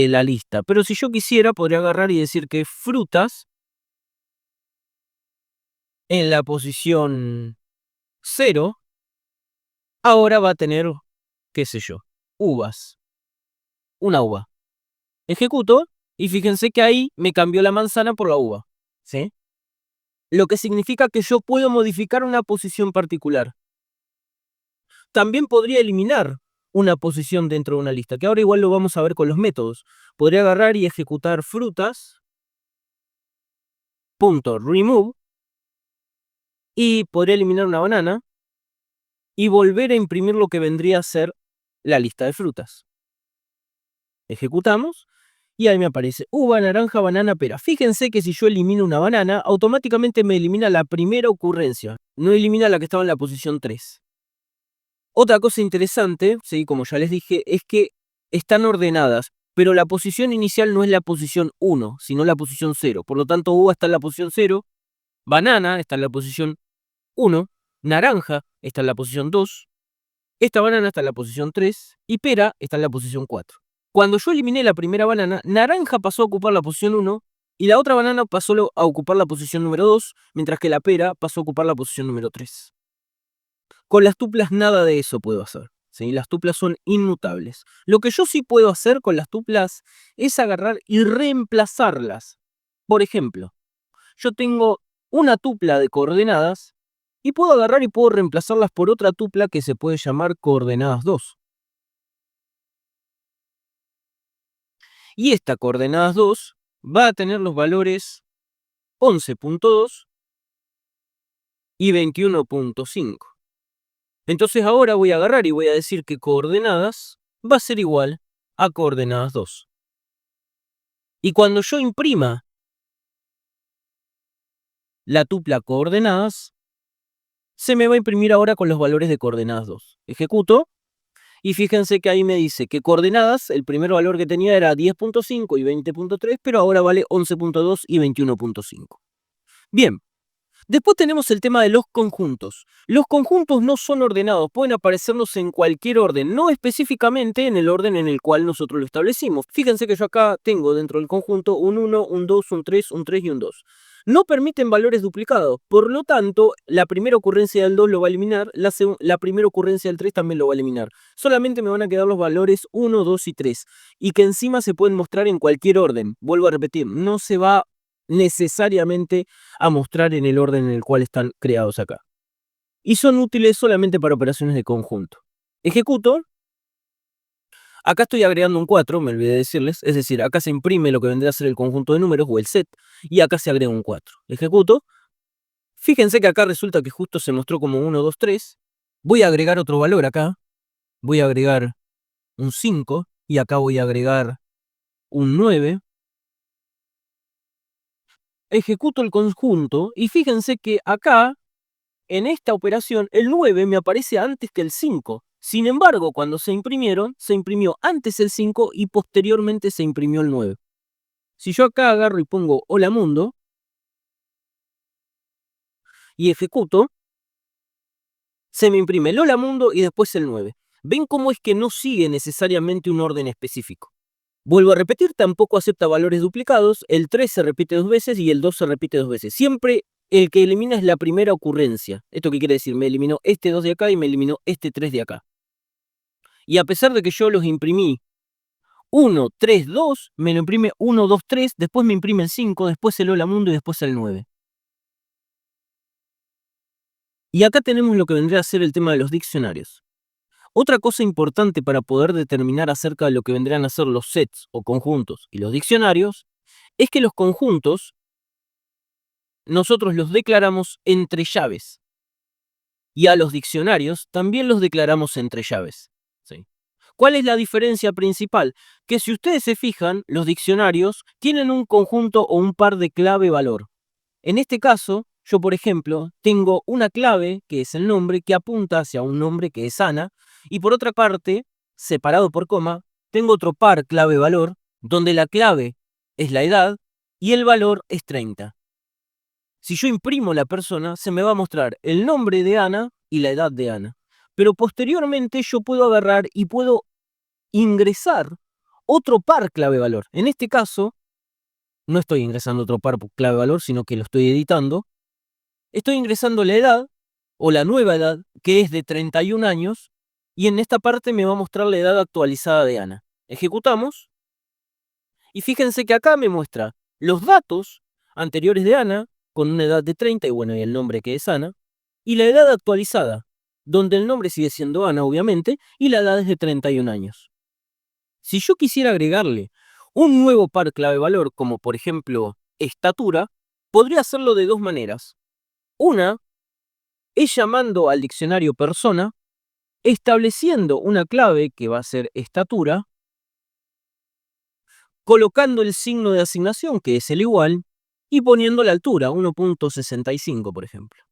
S1: la lista. Pero si yo quisiera, podría agarrar y decir que frutas en la posición 0, ahora va a tener, qué sé yo, uvas. Una uva. Ejecuto y fíjense que ahí me cambió la manzana por la uva. ¿Sí? Lo que significa que yo puedo modificar una posición particular. También podría eliminar una posición dentro de una lista, que ahora igual lo vamos a ver con los métodos. Podría agarrar y ejecutar frutas.remove y podría eliminar una banana y volver a imprimir lo que vendría a ser la lista de frutas. Ejecutamos y ahí me aparece uva, naranja, banana, pera. Fíjense que si yo elimino una banana, automáticamente me elimina la primera ocurrencia, no elimina la que estaba en la posición 3. Otra cosa interesante, ¿sí? Como ya les dije, es que están ordenadas, pero la posición inicial no es la posición 1, sino la posición 0. Por lo tanto, uva está en la posición 0, banana está en la posición 1, naranja está en la posición 2, esta banana está en la posición 3 y pera está en la posición 4. Cuando yo eliminé la primera banana, naranja pasó a ocupar la posición 1 y la otra banana pasó a ocupar la posición número 2, mientras que la pera pasó a ocupar la posición número 3. Con las tuplas nada de eso puedo hacer. ¿Sí? Las tuplas son inmutables. Lo que yo sí puedo hacer con las tuplas es agarrar y reemplazarlas. Por ejemplo, yo tengo una tupla de coordenadas y puedo agarrar y puedo reemplazarlas por otra tupla que se puede llamar coordenadas 2. Y esta coordenadas 2 va a tener los valores 11.2 y 21.5. Entonces ahora voy a agarrar y voy a decir que coordenadas va a ser igual a coordenadas 2. Y cuando yo imprima la tupla coordenadas, se me va a imprimir ahora con los valores de coordenadas 2. Ejecuto y fíjense que ahí me dice que coordenadas, el primer valor que tenía era 10.5 y 20.3, pero ahora vale 11.2 y 21.5. Bien, Después tenemos el tema de los conjuntos. Los conjuntos no son ordenados, pueden aparecernos en cualquier orden, no específicamente en el orden en el cual nosotros lo establecimos. Fíjense que yo acá tengo dentro del conjunto un 1, un 2, un 3, un 3 y un 2. No permiten valores duplicados, por lo tanto, la primera ocurrencia del 2 lo va a eliminar, la primera ocurrencia del 3 también lo va a eliminar. Solamente me van a quedar los valores 1, 2 y 3, y que encima se pueden mostrar en cualquier orden. Vuelvo a repetir, no se va necesariamente a mostrar en el orden en el cual están creados acá. Y son útiles solamente para operaciones de conjunto. Ejecuto. Acá estoy agregando un 4, me olvidé de decirles. Es decir, acá se imprime lo que vendría a ser el conjunto de números o el set. Y acá se agrega un 4. Ejecuto. Fíjense que acá resulta que justo se mostró como 1, 2, 3. Voy a agregar otro valor acá. Voy a agregar un 5. Y acá voy a agregar un 9. Ejecuto el conjunto. Y fíjense que acá, en esta operación, el 9 me aparece antes que el 5. Sin embargo, cuando se imprimieron, se imprimió antes el 5 y posteriormente se imprimió el 9. Si yo acá agarro y pongo hola mundo y ejecuto, se me imprime el hola mundo y después el 9. ¿Ven cómo es que no sigue necesariamente un orden específico? Vuelvo a repetir, tampoco acepta valores duplicados, el 3 se repite 2 veces y el 2 se repite 2 veces. Siempre el que elimina es la primera ocurrencia. ¿Esto qué quiere decir? Me eliminó este 2 de acá y me eliminó este 3 de acá. Y a pesar de que yo los imprimí 1, 3, 2, me lo imprime 1, 2, 3, después me imprime el 5, después el hola mundo y después el 9. Y acá tenemos lo que vendría a ser el tema de los diccionarios. Otra cosa importante para poder determinar acerca de lo que vendrían a ser los sets o conjuntos y los diccionarios es que los conjuntos nosotros los declaramos entre llaves y a los diccionarios también los declaramos entre llaves. ¿Sí? ¿Cuál es la diferencia principal? Que si ustedes se fijan, los diccionarios tienen un conjunto o un par de clave-valor. En este caso, yo por ejemplo, tengo una clave, que es el nombre, que apunta hacia un nombre que es Ana, y por otra parte, separado por coma, tengo otro par clave-valor, donde la clave es la edad y el valor es 30. Si yo imprimo la persona, se me va a mostrar el nombre de Ana y la edad de Ana. Pero posteriormente yo puedo agarrar y puedo ingresar otro par clave-valor. En este caso, no estoy ingresando otro par clave-valor, sino que lo estoy editando. Estoy ingresando la edad, o la nueva edad, que es de 31 años, y en esta parte me va a mostrar la edad actualizada de Ana. Ejecutamos, y fíjense que acá me muestra los datos anteriores de Ana, con una edad de 30, y bueno, y el nombre que es Ana, y la edad actualizada, donde el nombre sigue siendo Ana, obviamente, y la edad es de 31 años. Si yo quisiera agregarle un nuevo par clave-valor, como por ejemplo estatura, podría hacerlo de dos maneras. Una es llamando al diccionario persona, estableciendo una clave que va a ser estatura, colocando el signo de asignación, que es el igual, y poniendo la altura, 1.65, por ejemplo.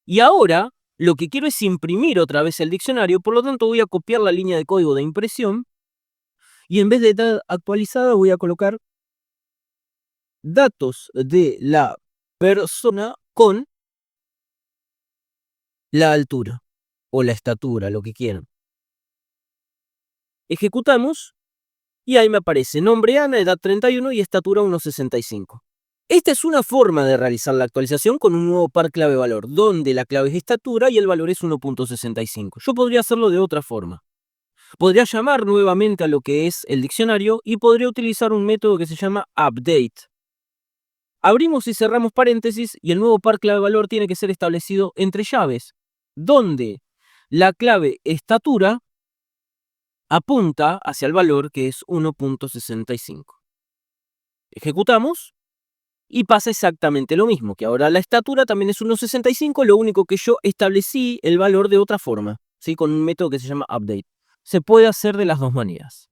S1: Y ahora lo que quiero es imprimir otra vez el diccionario, por lo tanto voy a copiar la línea de código de impresión y en vez de edad actualizada voy a colocar datos de la persona con la altura o la estatura, lo que quieran. Ejecutamos y ahí me aparece nombre Ana, edad 31 y estatura 1.65. Esta es una forma de realizar la actualización con un nuevo par clave-valor, donde la clave es estatura y el valor es 1.65. Yo podría hacerlo de otra forma. Podría llamar nuevamente a lo que es el diccionario y podría utilizar un método que se llama update. Abrimos y cerramos paréntesis y el nuevo par clave-valor tiene que ser establecido entre llaves, donde la clave estatura apunta hacia el valor que es 1.65. Ejecutamos y pasa exactamente lo mismo, que ahora la estatura también es 1.65, lo único que yo establecí el valor de otra forma, ¿sí? Con un método que se llama update. Se puede hacer de las dos maneras.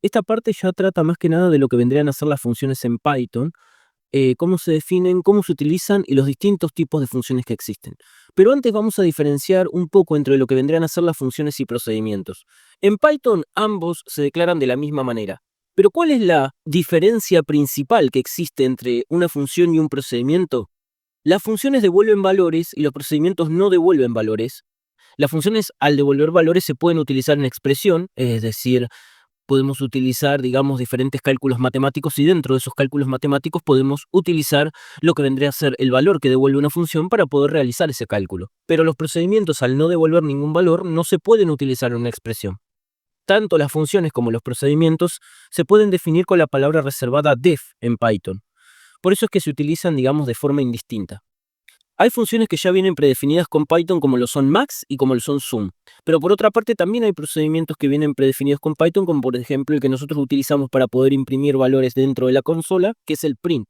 S1: Esta parte ya trata más que nada de lo que vendrían a ser las funciones en Python, cómo se definen, cómo se utilizan y los distintos tipos de funciones que existen. Pero antes vamos a diferenciar un poco entre lo que vendrían a ser las funciones y procedimientos. En Python ambos se declaran de la misma manera. Pero ¿cuál es la diferencia principal que existe entre una función y un procedimiento? Las funciones devuelven valores y los procedimientos no devuelven valores. Las funciones, al devolver valores, se pueden utilizar en expresión, es decir, podemos utilizar, digamos, diferentes cálculos matemáticos y dentro de esos cálculos matemáticos podemos utilizar lo que vendría a ser el valor que devuelve una función para poder realizar ese cálculo. Pero los procedimientos, al no devolver ningún valor, no se pueden utilizar en una expresión. Tanto las funciones como los procedimientos se pueden definir con la palabra reservada def en Python. Por eso es que se utilizan, digamos, de forma indistinta. Hay funciones que ya vienen predefinidas con Python como lo son max y como lo son sum. Pero por otra parte también hay procedimientos que vienen predefinidos con Python, como por ejemplo el que nosotros utilizamos para poder imprimir valores dentro de la consola, que es el print.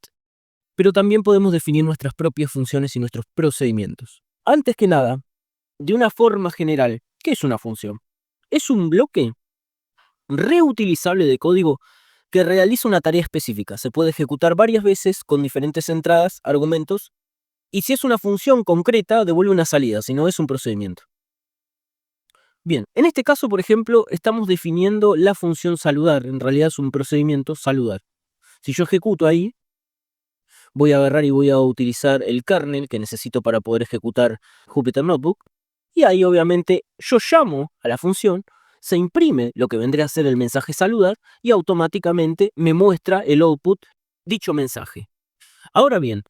S1: Pero también podemos definir nuestras propias funciones y nuestros procedimientos. Antes que nada, de una forma general, ¿qué es una función? Es un bloque reutilizable de código que realiza una tarea específica. Se puede ejecutar varias veces con diferentes entradas, argumentos, y si es una función concreta, devuelve una salida, si no es un procedimiento. Bien, en este caso, por ejemplo, estamos definiendo la función saludar. En realidad es un procedimiento saludar. Si yo ejecuto ahí, voy a agarrar y voy a utilizar el kernel que necesito para poder ejecutar Jupyter Notebook. Y ahí obviamente yo llamo a la función, se imprime lo que vendría a ser el mensaje saludar y automáticamente me muestra el output dicho mensaje. Ahora bien,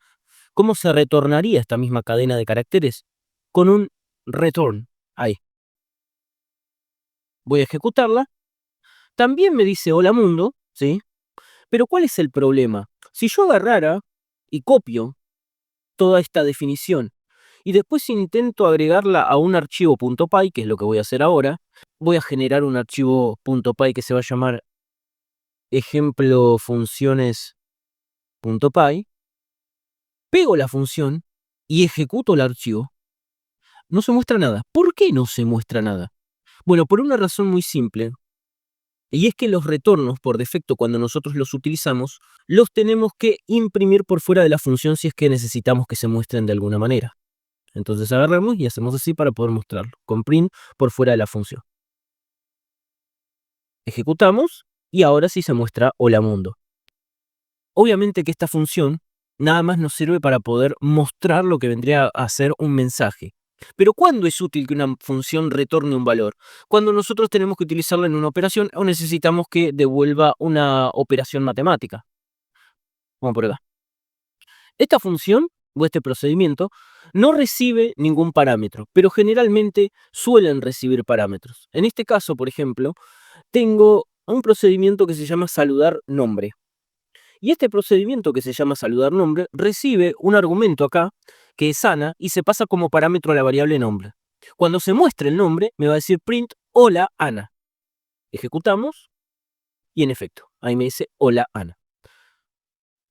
S1: ¿cómo se retornaría esta misma cadena de caracteres? Con un return. Ahí. Voy a ejecutarla. También me dice hola mundo, ¿sí? Pero ¿cuál es el problema? Si yo agarrara y copio toda esta definición y después intento agregarla a un archivo .py, que es lo que voy a hacer ahora, voy a generar un archivo .py que se va a llamar ejemplo funciones.py, pego la función y ejecuto el archivo. No se muestra nada. ¿Por qué no se muestra nada? Bueno, por una razón muy simple. Y es que los retornos, por defecto, cuando nosotros los utilizamos, los tenemos que imprimir por fuera de la función si es que necesitamos que se muestren de alguna manera. Entonces agarramos y hacemos así para poder mostrarlo, con print por fuera de la función. Ejecutamos y ahora sí se muestra hola mundo. Obviamente que esta función nada más nos sirve para poder mostrar lo que vendría a ser un mensaje. Pero ¿cuándo es útil que una función retorne un valor? Cuando nosotros tenemos que utilizarla en una operación o necesitamos que devuelva una operación matemática. Vamos por acá. Esta función o este procedimiento no recibe ningún parámetro, pero generalmente suelen recibir parámetros. En este caso, por ejemplo, tengo un procedimiento que se llama saludar nombre. Y este procedimiento que se llama saludar nombre recibe un argumento acá que es Ana y se pasa como parámetro a la variable nombre. Cuando se muestre el nombre me va a decir print hola Ana. Ejecutamos y en efecto, ahí me dice hola Ana.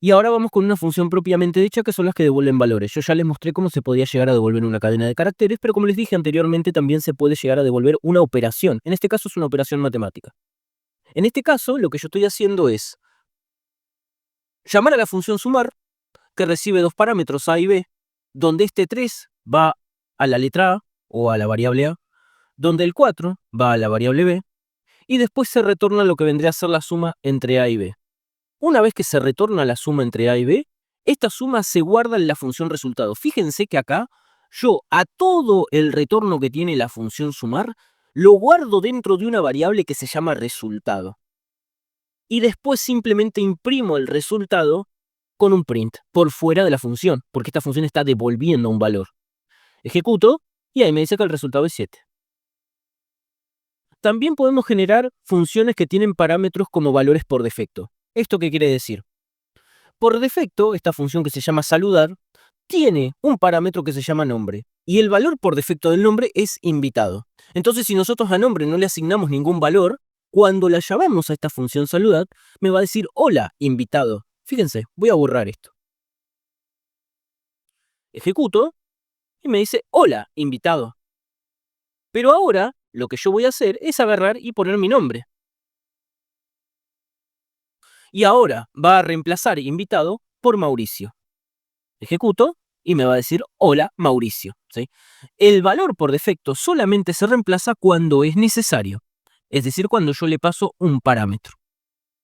S1: Y ahora vamos con una función propiamente dicha que son las que devuelven valores. Yo ya les mostré cómo se podía llegar a devolver una cadena de caracteres, pero como les dije anteriormente también se puede llegar a devolver una operación. En este caso es una operación matemática. En este caso lo que yo estoy haciendo es llamar a la función sumar, que recibe dos parámetros A y B, donde este 3 va a la letra A o a la variable A, donde el 4 va a la variable B, y después se retorna lo que vendría a ser la suma entre A y B. Una vez que se retorna la suma entre A y B, esta suma se guarda en la función resultado. Fíjense que acá yo a todo el retorno que tiene la función sumar lo guardo dentro de una variable que se llama resultado. Y después simplemente imprimo el resultado con un print por fuera de la función, porque esta función está devolviendo un valor. Ejecuto y ahí me dice que el resultado es 7. También podemos generar funciones que tienen parámetros como valores por defecto. ¿Esto qué quiere decir? Por defecto, esta función que se llama saludar tiene un parámetro que se llama nombre. Y el valor por defecto del nombre es invitado. Entonces, si nosotros a nombre no le asignamos ningún valor, cuando la llamamos a esta función saludar, me va a decir hola, invitado. Fíjense, voy a borrar esto. Ejecuto y me dice hola, invitado. Pero ahora lo que yo voy a hacer es agarrar y poner mi nombre. Y ahora va a reemplazar invitado por Mauricio. Ejecuto y me va a decir hola Mauricio, ¿sí? El valor por defecto solamente se reemplaza cuando es necesario, es decir, cuando yo le paso un parámetro.